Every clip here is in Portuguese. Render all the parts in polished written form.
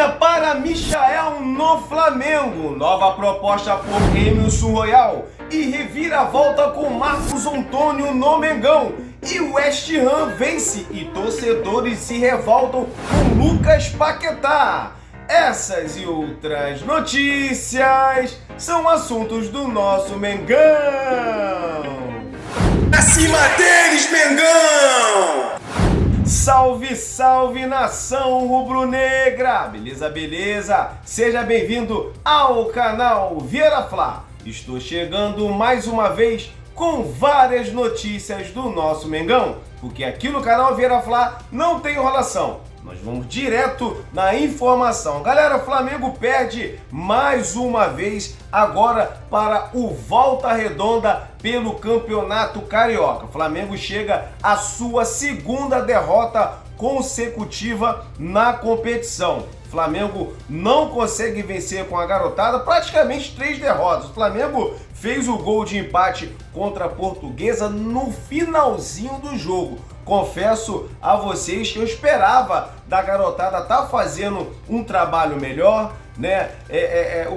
Linha para Michael no Flamengo, nova proposta por Emerson Royal e reviravolta com Marcos Antônio no Mengão. E o West Ham vence e torcedores se revoltam com Lucas Paquetá. Essas e outras notícias são assuntos do nosso Mengão. Acima deles, Mengão! Salve, salve, nação rubro-negra! Beleza, beleza? Seja bem-vindo ao canal Vieira Fla. Estou chegando mais uma vez com várias notícias do nosso Mengão, porque aqui no canal Vieira Fla não tem enrolação. Nós vamos direto na informação. Galera, Flamengo perde mais uma vez agora para o Volta Redonda pelo Campeonato Carioca. Flamengo chega à sua segunda derrota consecutiva na competição. Flamengo não consegue vencer com a garotada, praticamente 3 derrotas. O Flamengo fez o gol de empate contra a Portuguesa no finalzinho do jogo. Confesso a vocês que eu esperava da garotada estar fazendo um trabalho melhor, né?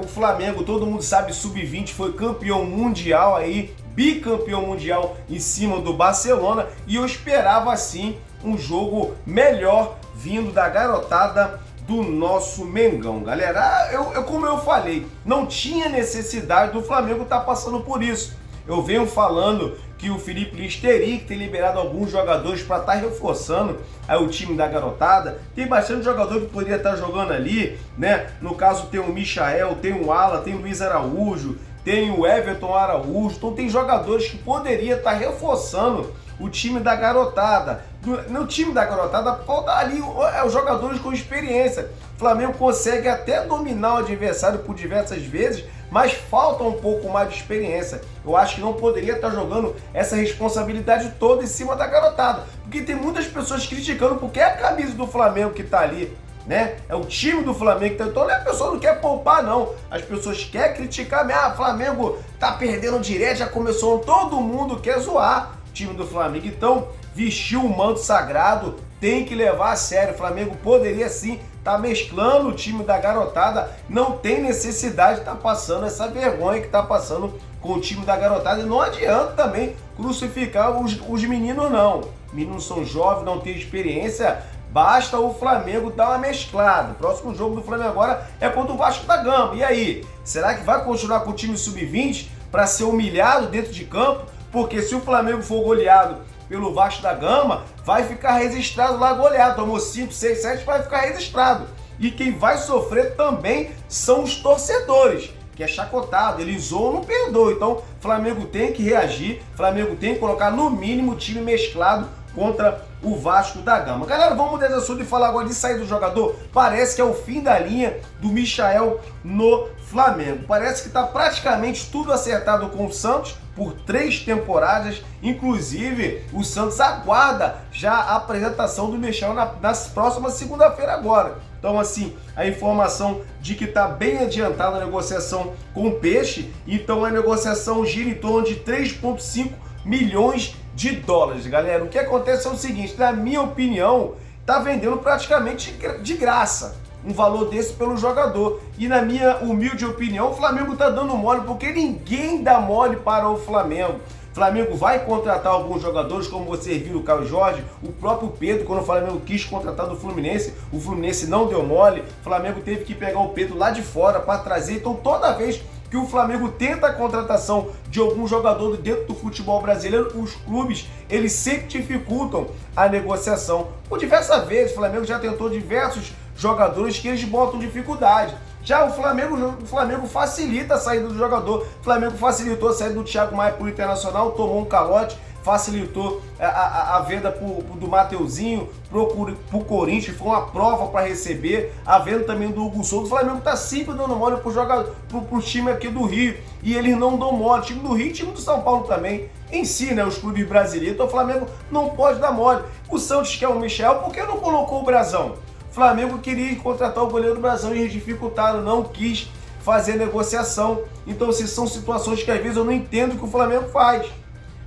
O Flamengo, todo mundo sabe, sub-20 foi campeão mundial aí, bicampeão mundial em cima do Barcelona, e eu esperava assim um jogo melhor vindo da garotada do nosso Mengão, galera. Como eu falei, não tinha necessidade do Flamengo estar passando por isso. Eu venho falando que o Felipe Luiz teria que ter liberado alguns jogadores para estar reforçando aí o time da garotada. Tem bastante jogador que poderia estar jogando ali, né? No caso tem o Michael, tem o Alan, tem o Luiz Araújo, tem o Everton Araújo. Então tem jogadores que poderia estar reforçando o time da garotada. No time da garotada falta ali os jogadores com experiência. O Flamengo consegue até dominar o adversário por diversas vezes, mas falta um pouco mais de experiência. Eu acho que não poderia estar jogando essa responsabilidade toda em cima da garotada, porque tem muitas pessoas criticando porque é a camisa do Flamengo que está ali, né? É o time do Flamengo que tá... Então a pessoa não quer poupar, não. As pessoas querem criticar, o Flamengo tá perdendo direto, já começou, todo mundo quer zoar o time do Flamengo. Então, vestiu o manto sagrado, tem que levar a sério. O Flamengo poderia sim estar mesclando o time da garotada, não tem necessidade de estar passando essa vergonha que está passando com o time da garotada. E não adianta também crucificar os meninos, não. Meninos são jovens, não têm experiência. Basta o Flamengo dar uma mesclada. O próximo jogo do Flamengo agora é contra o Vasco da Gama. E aí? Será que vai continuar com o time sub-20 para ser humilhado dentro de campo? Porque se o Flamengo for goleado pelo Vasco da Gama, vai ficar registrado lá goleado. Tomou 5, 6, 7, vai ficar registrado. E quem vai sofrer também são os torcedores, que é chacotado, eles zoam, não perdoam. Então, o Flamengo tem que reagir, o Flamengo tem que colocar no mínimo o time mesclado contra o Vasco da Gama. Galera, vamos mudar de assunto e falar agora de sair do jogador. Parece que é o fim da linha do Michael no Flamengo. Parece que está praticamente tudo acertado com o Santos por 3 temporadas. Inclusive, o Santos aguarda já a apresentação do Michael na próxima segunda-feira agora. Então, assim, a informação de que está bem adiantada a negociação com o Peixe. Então, a negociação gira em torno de 3,5 milhões de dólares, galera. O que acontece é o seguinte, na minha opinião, tá vendendo praticamente de graça um valor desse pelo jogador. E na minha humilde opinião, o Flamengo tá dando mole, porque ninguém dá mole para o Flamengo. O Flamengo vai contratar alguns jogadores, como vocês viram, o Caio Jorge, o próprio Pedro, quando o Flamengo quis contratar do Fluminense, o Fluminense não deu mole, o Flamengo teve que pegar o Pedro lá de fora para trazer. Então toda vez que o Flamengo tenta a contratação de algum jogador dentro do futebol brasileiro, os clubes, eles sempre dificultam a negociação. Por diversas vezes, o Flamengo já tentou diversos jogadores que eles botam dificuldade. Já o Flamengo facilita a saída do jogador. O Flamengo facilitou a saída do Thiago Maia para o Internacional, tomou um calote, facilitou a venda do Mateuzinho pro Corinthians, foi uma prova para receber. A venda também do Hugo Souza. O Flamengo tá sempre dando mole pro time aqui do Rio, e eles não dão mole. O time do Rio e time do São Paulo também, em si, né, os clubes brasileiros. Então o Flamengo não pode dar mole. O Santos quer o Michael, por que não colocou o Brazão? O Flamengo queria contratar o goleiro do Brazão e eles dificultaram, não quis fazer negociação. Então, se são situações que às vezes eu não entendo o que o Flamengo faz.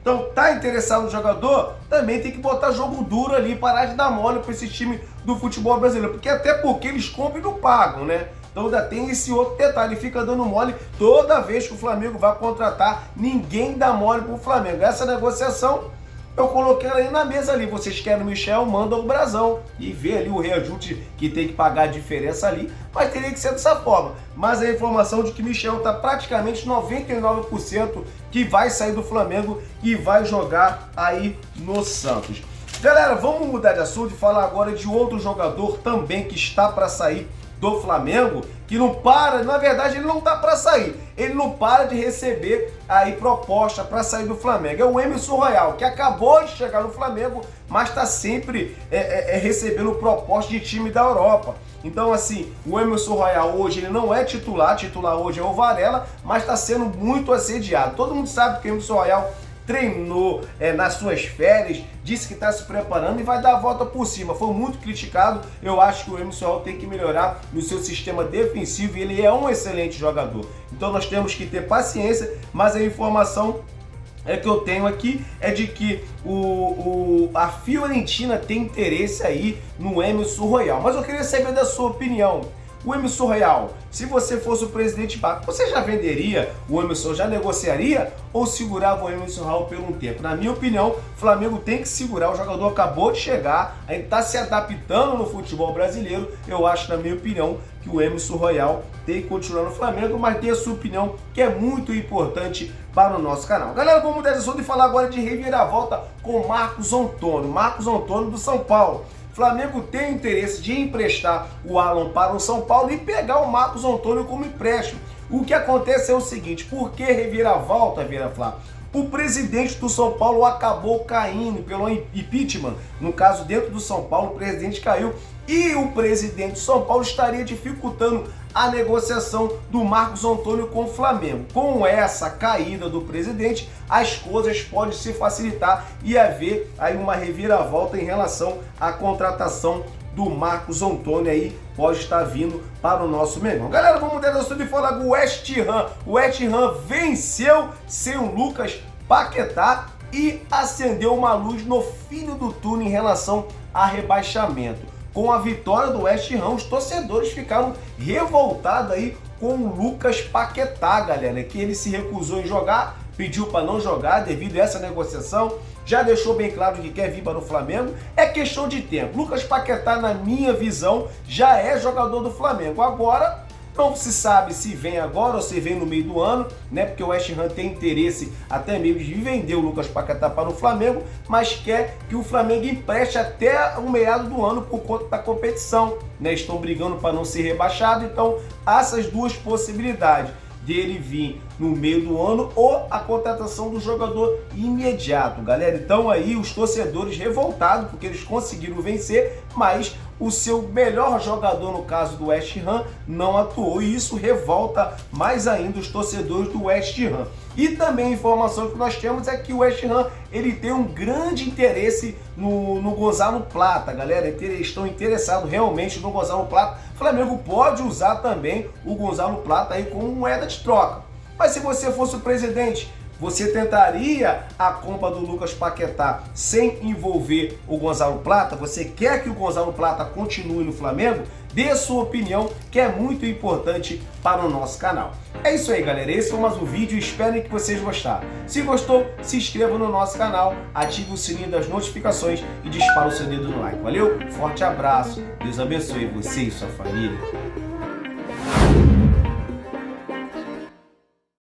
Então, tá interessado no jogador? Também tem que botar jogo duro ali, parar de dar mole para esse time do futebol brasileiro, porque até porque eles compram e não pagam, né? Então ainda tem esse outro detalhe, fica dando mole toda vez que o Flamengo vai contratar, ninguém dá mole pro Flamengo. Essa negociação eu coloquei aí na mesa ali, vocês querem o Michel, manda o brasão e vê ali o reajuste que tem que pagar a diferença ali, mas teria que ser dessa forma. Mas a informação de que Michel está praticamente 99% que vai sair do Flamengo e vai jogar aí no Santos. Galera, vamos mudar de assunto e falar agora de outro jogador também que está para sair do Flamengo, que não para, na verdade ele não tá para sair, ele não para de receber aí proposta para sair do Flamengo. É o Emerson Royal, que acabou de chegar no Flamengo, mas está sempre recebendo proposta de time da Europa. Então assim, o Emerson Royal hoje ele não é titular hoje é o Varela, mas está sendo muito assediado. Todo mundo sabe que o Emerson Royal treinou nas suas férias, disse que está se preparando e vai dar a volta por cima. Foi muito criticado. Eu acho que o Emerson Royal tem que melhorar no seu sistema defensivo e ele é um excelente jogador. Então nós temos que ter paciência, mas a informação que eu tenho aqui é de que a Fiorentina tem interesse aí no Emerson Royal. Mas eu queria saber da sua opinião. O Emerson Royal, se você fosse o presidente Baco, você já venderia o Emerson, já negociaria ou segurava o Emerson Royal por um tempo? Na minha opinião, o Flamengo tem que segurar, o jogador acabou de chegar, ainda está se adaptando no futebol brasileiro. Eu acho, na minha opinião, que o Emerson Royal tem que continuar no Flamengo, mas dê a sua opinião, que é muito importante para o nosso canal. Galera, vamos mudar de assunto e falar agora de reviravolta com Marcos Antônio. Marcos Antônio do São Paulo. Flamengo tem interesse de emprestar o Alan para o São Paulo e pegar o Marcos Antônio como empréstimo. O que acontece é o seguinte, por que reviravolta, Vira-Flá? O presidente do São Paulo acabou caindo pelo impeachment. No caso, dentro do São Paulo, o presidente caiu e o presidente do São Paulo estaria dificultando a negociação do Marcos Antônio com o Flamengo. Com essa caída do presidente, as coisas podem se facilitar e haver aí uma reviravolta em relação à contratação do Marcos Antônio aí, pode estar vindo para o nosso Mengão. Galera, vamos mudar de assunto e falar do West Ham. O West Ham venceu sem o Lucas Paquetá e acendeu uma luz no fim do túnel em relação a rebaixamento. Com a vitória do West Ham, os torcedores ficaram revoltados aí com o Lucas Paquetá, galera, que ele se recusou em jogar, pediu para não jogar devido a essa negociação, já deixou bem claro que quer vir para o Flamengo, é questão de tempo. Lucas Paquetá, na minha visão, já é jogador do Flamengo. Agora, não se sabe se vem agora ou se vem no meio do ano, né? Porque o West Ham tem interesse até mesmo de vender o Lucas Paquetá para o Flamengo, mas quer que o Flamengo empreste até o meado do ano por conta da competição, né? Estão brigando para não ser rebaixado, então há essas duas possibilidades dele vir no meio do ano ou a contratação do jogador imediato, galera. Então aí os torcedores revoltados porque eles conseguiram vencer, mas o seu melhor jogador, no caso do West Ham, não atuou e isso revolta mais ainda os torcedores do West Ham. E também a informação que nós temos é que o West Ham ele tem um grande interesse no Gonzalo Plata, galera. Estão interessados realmente no Gonzalo Plata. O Flamengo pode usar também o Gonzalo Plata aí como moeda de troca. Mas se você fosse o presidente, você tentaria a compra do Lucas Paquetá sem envolver o Gonzalo Plata? Você quer que o Gonzalo Plata continue no Flamengo? Dê a sua opinião, que é muito importante para o nosso canal. É isso aí, galera. Esse foi mais um vídeo. Espero que vocês gostaram. Se gostou, se inscreva no nosso canal, ative o sininho das notificações e dispara o seu dedo no like. Valeu? Forte abraço. Deus abençoe você e sua família.